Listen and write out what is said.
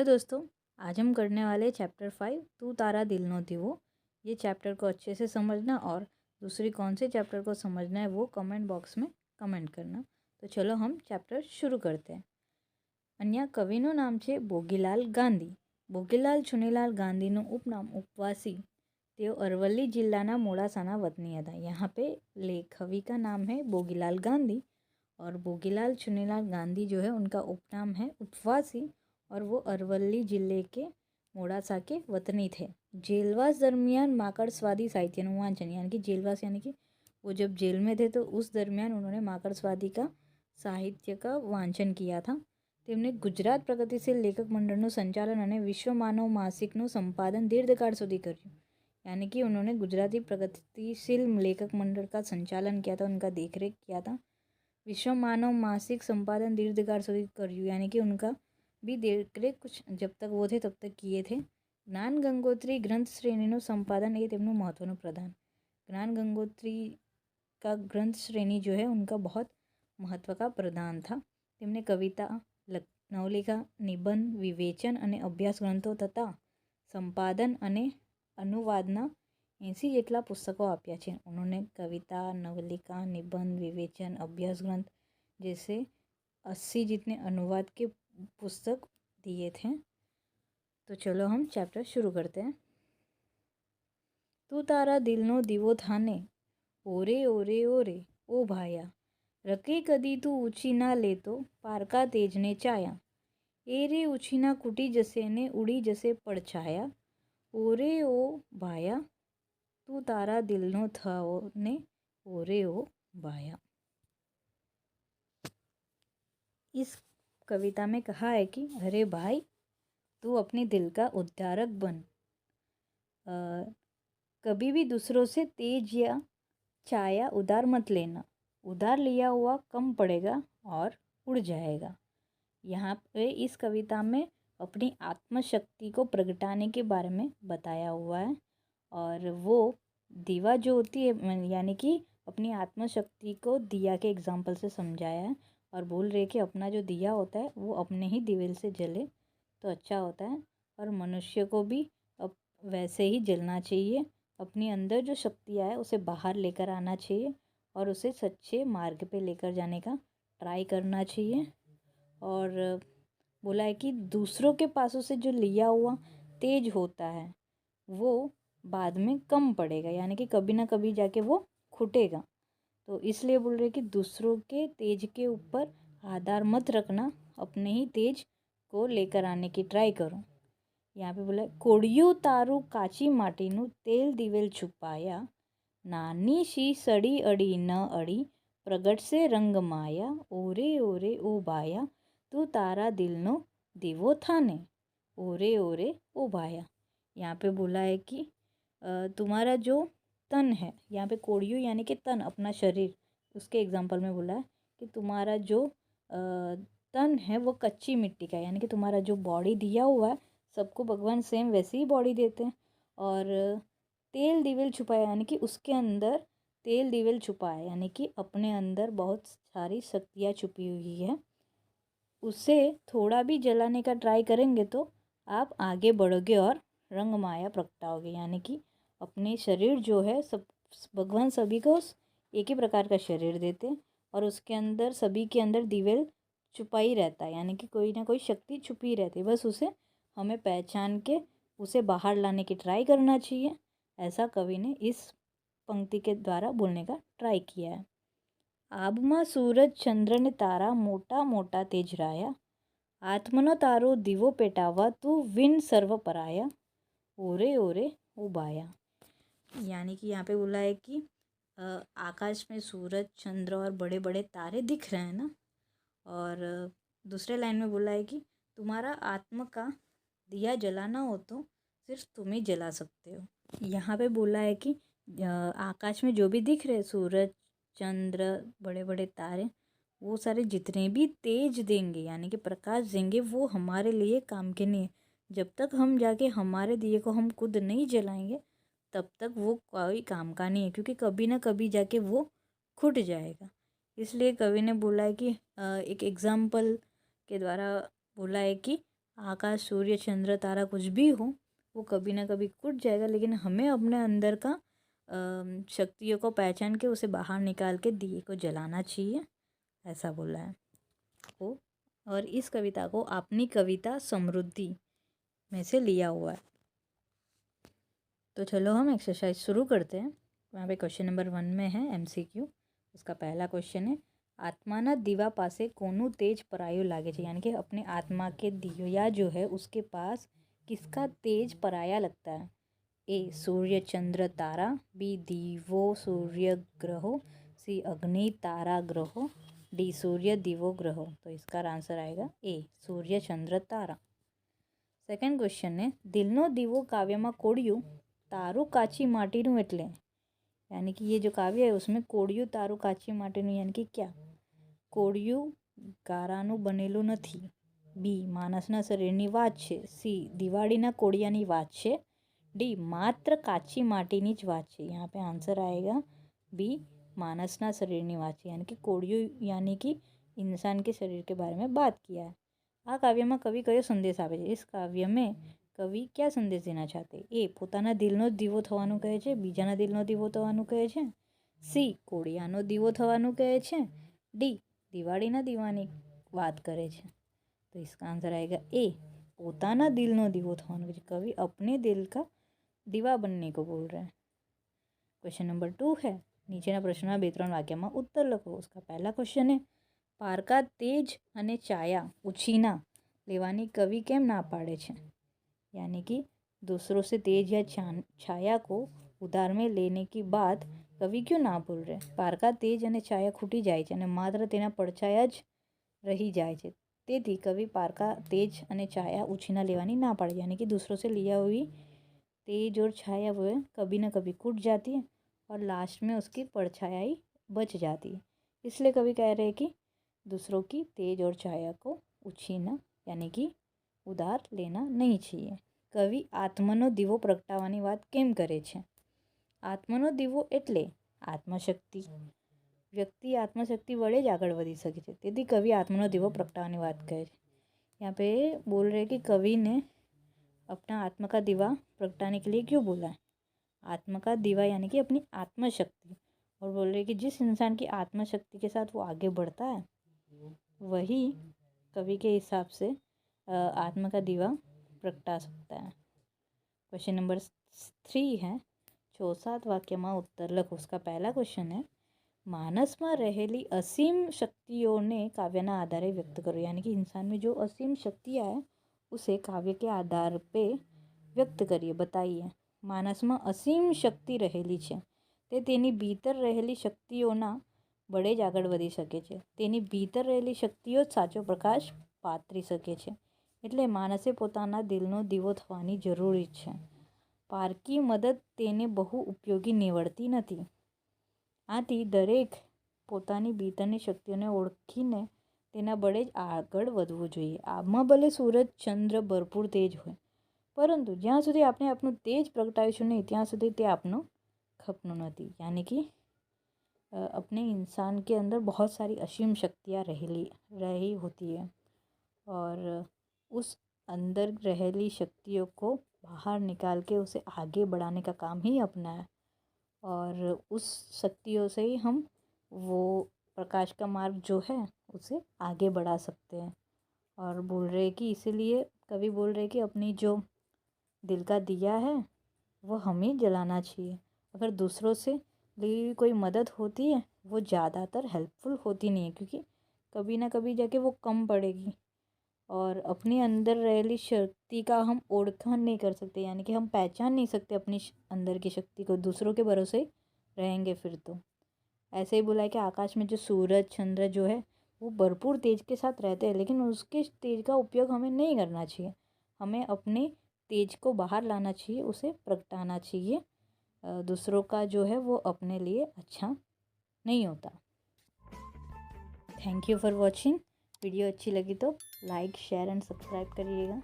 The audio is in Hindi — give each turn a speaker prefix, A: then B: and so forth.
A: दोस्तों, आज हम करने वाले चैप्टर 5 तू तारा दिल नो दीवो। ये चैप्टर को अच्छे से समझना और दूसरी कौन से चैप्टर को समझना है वो कमेंट बॉक्स में कमेंट करना। तो चलो हम चैप्टर शुरू करते हैं। अन्य कविનું નામ છે ભોગીલાલ ગાંધી। ભોગીલાલ ચુનીલાલ ગાંધીનું ઉપનામ ઉપવાसी। તેઓ અરવલ્લી જિલ્લાના મોડાસાના વતની હતા। यहाँ पे कवि का नाम है भोगीलाल गांधी और भोगीलाल चुनीलाल गांधी जो है उनका उपनाम है उपवासी और वो अरवल्ली जिले के मोड़ासा के वतनी थे। जेलवास दरमियान माकड़स्वादी साहित्यનું वांचन, यानी कि जेलवास यानी कि वो जब जेल में थे तो उस दरमियान उन्होंने माकड़स्वादी का साहित्य का वांचन किया था। તેમને ગુજરાત પ્રગતિશીલ લેખક મંડળનું સંચાલન અને વિશ્વ માનવ માસિકનું સંપાદન દીર્ઘકાળ સુધી કર્યું। यानी कि उन्होंने गुजराती प्रगतिशील लेखक मंडल का संचालन किया था, उनका देखरेख किया था। विश्व मानव मासिक संपादन दीर्घकाल સુધી કર્યું, यानी कि उनका भी देखरेख कुछ जब तक वो थे तब तक किए थे। ज्ञान गंगोत्री ग्रंथ श्रेणीનું संपादन ये તેમનું મહત્વનું પ્રદાન। ज्ञान गंगोत्री का ग्रंथ श्रेणी जो है उनका बहुत महत्व का प्रदान था। તેમણે कविता, नवलिका, निबंध, विवेचन અને અભ્યાસ ગ્રંથો તથા સંપાદન અને अनुवादना 80 જેટલા પુસ્તકો આપ્યા છે। उन्होंने कविता, नवलिका, निबंध, विवेचन, अभ्यास ग्रंथ जैसे 80 जितने अनुवाद के पुस्तक दिए थे। तो चलो हम चैप्टर शुरू करते हैं। तू तारा दिलनो दीवो थाने, ओरे ओरे ओरे ओ भाया, रके कदी तू ऊँची ना ले तो पारका तेजने चाया, ए रे ऊँची ना कूटी जसे ने उड़ी जसे પડછાયા, ओरे ओ भाया तू तारा दिलनो थाओ ने ओरे ओ भाया। इस कविता में कहा है कि अरे भाई, तू अपने दिल का उद्धारक बन। कभी भी दूसरों से तेज या छाया उधार मत लेना, उधार लिया हुआ कम पड़ेगा और उड़ जाएगा। यहाँ पे इस कविता में अपनी आत्मशक्ति को प्रगटाने के बारे में बताया हुआ है और वो दीवा जो होती है यानी कि अपनी आत्मशक्ति को दिया के एग्जाम्पल से समझाया है और बोल रहे कि अपना जो दिया होता है वो अपने ही दिवेल से जले तो अच्छा होता है और मनुष्य को भी अब वैसे ही जलना चाहिए। अपने अंदर जो शक्तियाँ है उसे बाहर लेकर आना चाहिए और उसे सच्चे मार्ग पे लेकर जाने का ट्राई करना चाहिए। और बोला है कि दूसरों के पासों से जो लिया हुआ तेज होता है वो बाद में कम पड़ेगा, यानी कि कभी ना कभी जाके वो खुटेगा। तो इसलिए बोल रहे कि दूसरों के तेज के ऊपर आधार मत रखना, अपने ही तेज को लेकर आने की ट्राई करो। यहाँ पे बोला कोड़ियों तारू काची माटीનું तेल दिवेल છુપાયા, नानी शी सड़ी अड़ी न अड़ी प्रगट से रंग माया, ओरे ओरे ओ भाया तू तारा दिलनो दीवो थाने, ओरे ओरे ओ भाया। यहाँ पे बोला है कि तुम्हारा जो तन है, यहाँ पे कोड़ियों यानी कि तन अपना शरीर, उसके एग्जाम्पल में बोला है कि तुम्हारा जो तन है वो कच्ची मिट्टी का है, यानी कि तुम्हारा जो बॉडी दिया हुआ है सबको भगवान सेम वैसे ही बॉडी देते हैं। और तेल दिवेल छुपाया यानी कि उसके अंदर तेल दिवेल छुपा है, यानी कि अपने अंदर बहुत सारी शक्तियाँ छुपी हुई है। उसे थोड़ा भी जलाने का ट्राई करेंगे तो आप आगे बढ़ोगे और रंग माया प्रगटाओगे, यानी कि अपने शरीर जो है सब भगवान सभी को एक ही प्रकार का शरीर देते हैं और उसके अंदर सभी के अंदर दिवेल छुपा ही रहता है, यानी कि कोई ना कोई शक्ति छुपी रहती है, बस उसे हमें पहचान के उसे बाहर लाने की ट्राई करना चाहिए। ऐसा कवि ने इस पंक्ति के द्वारा बोलने का ट्राई किया है। आबमा सूरज चंद्र ने तारा मोटा मोटा तेजराया, आत्मनो तारो दीवो पेटावा तू विन सर्व पराया, ओरे ओरे उबाया। यानी कि यहाँ पे बोला है कि आकाश में सूरज, चंद्र और बड़े बड़े तारे दिख रहे हैं ना, और दूसरे लाइन में बोला है कि तुम्हारा आत्मा का दिया जलाना हो तो सिर्फ तुम ही जला सकते हो। यहाँ पे बोला है कि आकाश में जो भी दिख रहे सूरज, चंद्र, बड़े बड़े तारे, वो सारे जितने भी तेज देंगे यानी कि प्रकाश देंगे वो हमारे लिए काम के नहीं है। जब तक हम जाके हमारे दिए को हम खुद नहीं जलाएंगे तब तक वो कोई काम का नहीं है, क्योंकि कभी ना कभी जाके वो खुट जाएगा। इसलिए कवि ने बोला है कि एक एग्जाम्पल के द्वारा बोला है कि आकाश, सूर्य, चंद्र, तारा कुछ भी हो, वो कभी ना कभी टूट जाएगा, लेकिन हमें अपने अंदर का शक्तियों को पहचान के उसे बाहर निकाल के दिए को जलाना चाहिए, ऐसा बोला है वो। और इस कविता को अपनी कविता समृद्धि में से लिया हुआ है। तो चलो हम एक्सरसाइज शुरू करते हैं। वहाँ पे क्वेश्चन नंबर 1 में है MCQ। उसका पहला क्वेश्चन है, आत्माना दीवा पासे कोनु तेज परायो लागे छे, यानी कि अपने आत्मा के दिया जो है उसके पास किसका तेज पराया लगता है। ए सूर्य चंद्र तारा, बी दीवो सूर्य ग्रहो, सी अग्नि तारा ग्रहो, डी सूर्य दीवो ग्रहो। तो इसका आंसर आएगा ए सूर्य चंद्र तारा। सेकंड क्वेश्चन है, दिलनो दीवो काव्यમાં કોડિયું તારું કાચી માટીનું એટલે, यानी कि ये जो काव्य है उसमें कोडिયું तारू काची माटीનું यानी कि क्या। कोडिયું ગારાનું બનેલું નથી, બી માણસના શરીરની વાત છે, સી દિવાળીના કોડિયાની વાત છે, डी मात्र काची माटीनी ज વાત છે। यहाँ पे आंसर आएगा बी मानसना शरीરની વાત છે, यानी कि कोडिયું यानी कि इंसान के शरीर के बारे में बात किया है। आ काव्यમાં कवि कयो संदेश આપે છે। इस काव्य में कवि क्या संदेश देना चाहते। ए પોતાના દિલનો દીવો થવાનું કહે છે, બીજાના દિલનો દીવો થવાનું કહે છે, सी કોડિયાનો દીવો થવાનું કહે છે, डी દિવાળીના દીવાની વાત કરે છે। तो इसका आंसर आएगा ए પોતાના દિલનો દીવો થવાનું કહે છે। कवि अपने दिल का दीवा बनने को बोल रहे हैं। क्वेश्चन नंबर 2 है, નીચેના પ્રશ્નના 2-3 વાક્યમાં ઉત્તર લખો। उसका पहला क्वेश्चन है, પારકા તેજ અને છાયા ઉછીના લેવાની कवि કેમ ના પાડે છે। यानी कि दूसरों से तेज या छाया को उधार में लेने की बात कवि क्यों ना बोल रहे। पारका तेज અને છાયા ખૂટી જાય છે અને માત્ર તેના પડછાયા જ રહી જાય છે, તેથી कवि पारका तेज અને छाया उछીના लेवानी ना पाड़े। यानी कि दूसरों से लिया हुई तेज और छाया वो कभी ना कभी कूट जाती है और लास्ट में उसकी परछाया ही बच जाती है। इसलिए कवि कह रहे हैं कि दूसरों की तेज और छाया को उछीना यानी कि उधार लेना नहीं चाहिए। कवि आत्मनो दीवो प्रगटावવાની વાત કેમ કરે છે। આત્મનો દીવો એટલે આત્મશક્તિ। વ્યક્તિ આત્મશક્તિ વડે જ આગળ વધી શકે છે, તેથી કવિ આત્મનો દીવો પ્રગટાવવાની વાત કહે છે। यहाँ पे बोल रहे कि कवि ने अपना आत्मा का दीवा प्रगटाने के लिए क्यों बोला है। आत्मा का दीवा यानी कि अपनी आत्मशक्ति, और बोल रहे कि जिस इंसान की आत्मशक्ति के साथ वो आगे बढ़ता है वही कवि के हिसाब से आत्मा का दीवा प्रगटा सकता है। क्वेश्चन नंबर 3 है, 6-7 वाक्यમાં उत्तर લખો। उसका पहला क्वेश्चन है, मानसમાં રહેલી असीम शक्तियों ने काव्यના आधारे व्यक्त करो। यानी कि इंसान में जो असीम शक्तियाँ है उसे काव्य के आधार पे व्यक्त करिए, बताइए। मानसમાં असीम शक्ति રહેલી છે, તે તેની ભીતર રહેલી શક્તિઓના વડે જ આગળ વધી શકે છે। તેની ભીતર રહેલી શક્તિઓ જ સાચો પ્રકાશ પાતરી શકે છે, એટલે માણસે પોતાના દિલનો દીવો થવાની જરૂરી છે। પારકી મદદ તેને બહુ ઉપયોગી નીવડતી નથી। આથી દરેક પોતાની ભીતરની શક્તિઓને ઓળખીને તેના બળે જ આગળ વધવું જોઈએ। આમાં ભલે સૂરજ ચંદ્ર ભરપૂર તેજ હોય, પરંતુ જ્યાં સુધી આપણે આપણું તેજ પ્રગટાવીશું નહીં ત્યાં સુધી તે આપણું ખપનું નથી। यानी कि अपने इंसान के अंदर बहुत सारी असीम शक्तियाँ रही होती है और उस अंदर रहेली शक्तियों को बाहर निकाल के उसे आगे बढ़ाने का काम ही अपना है, और उस शक्तियों से ही हम वो प्रकाश का मार्ग जो है उसे आगे बढ़ा सकते हैं। और बोल रहे कि इसीलिए कवि बोल रहे कि अपनी जो दिल का दिया है वो हमें जलाना चाहिए। अगर दूसरों से ली हुई कोई मदद होती है वो ज़्यादातर हेल्पफुल होती नहीं है, क्योंकि कभी ना कभी जाके वो कम पड़ेगी और अपने अंदर रहेली शक्ति का हम ओळखाण नहीं कर सकते। यानी कि हम पहचान नहीं सकते अपनी अंदर की शक्ति को, दूसरों के भरोसे रहेंगे फिर तो। ऐसे ही बोला है कि आकाश में जो सूरज चंद्र जो है वो भरपूर तेज के साथ रहते हैं, लेकिन उसके तेज का उपयोग हमें नहीं करना चाहिए। हमें अपने तेज को बाहर लाना चाहिए, उसे प्रगटाना चाहिए। दूसरों का जो है वो अपने लिए अच्छा नहीं होता। Thank you for watching. Video अच्छी लगी तो लाइक शेयर एंड सब्सक्राइब करिएगा।